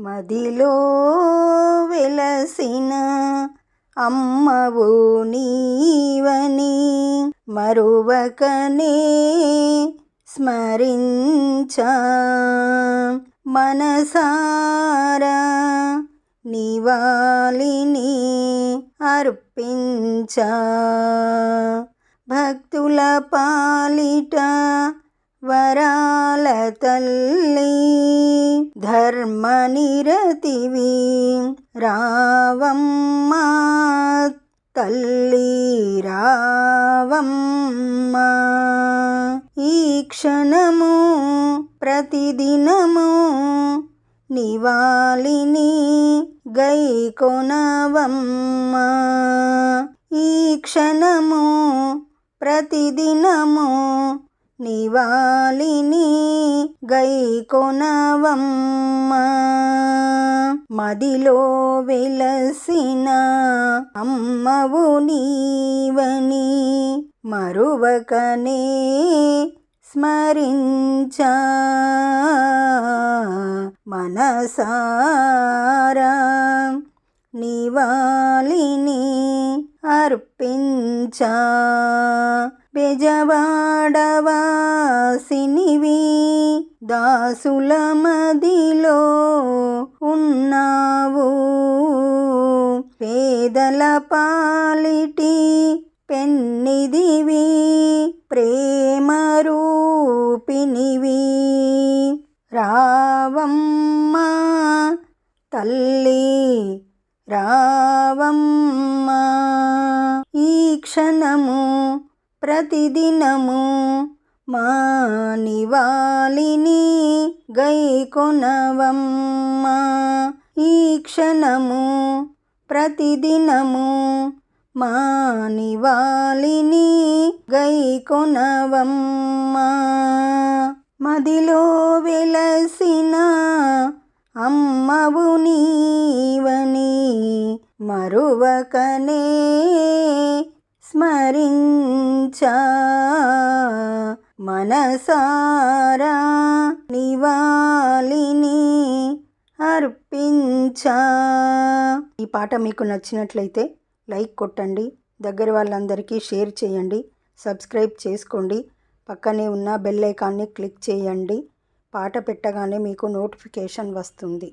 మదిలో వెలసిన అమ్మవు నీవని మరువకనే స్మరించా మనసారా నివాళిని అర్పించా భక్తుల పాలిట వరాల తల్లి ధర్మనిరతివి రావమ్మా తల్లి రావమ్మా ఈ క్షణము ప్రతిదినము నివాళిని గైకొనవమ్మా ఈ క్షణము ప్రతిదినము నివాళిని గైకొనవమ్మా మదిలో వెలసిన అమ్మవు నీవని మరువకనే స్మరించా మనసారా నివాళిని అర్పించా బెజవాడవాసినివి దాసుల మదిలో ఉన్నావు పేదల పాలిటి పెన్నిదివి ప్రేమ రూపినివి రావమ్మా తల్లి రావమ్మా ఈ క్షణము ప్రతిదినము మా నివాళిని గైకొనవమ్మా ఈ క్షణము ప్రతిదినము మా నివాళిని గైకొనవమ్మా మదిలో వెలసిన అమ్మవు నీవని మరువకనే స్మరించా మనసారా నివాళిని అర్పించా. ఈ పాట మీకు నచ్చినట్లయితే లైక్ కొట్టండి, దగ్గర వాళ్ళందరికీ షేర్ చేయండి, సబ్స్క్రైబ్ చేసుకోండి, పక్కనే ఉన్న బెల్ ఐకాన్ని క్లిక్ చేయండి. పాట పెట్టగానే మీకు నోటిఫికేషన్ వస్తుంది.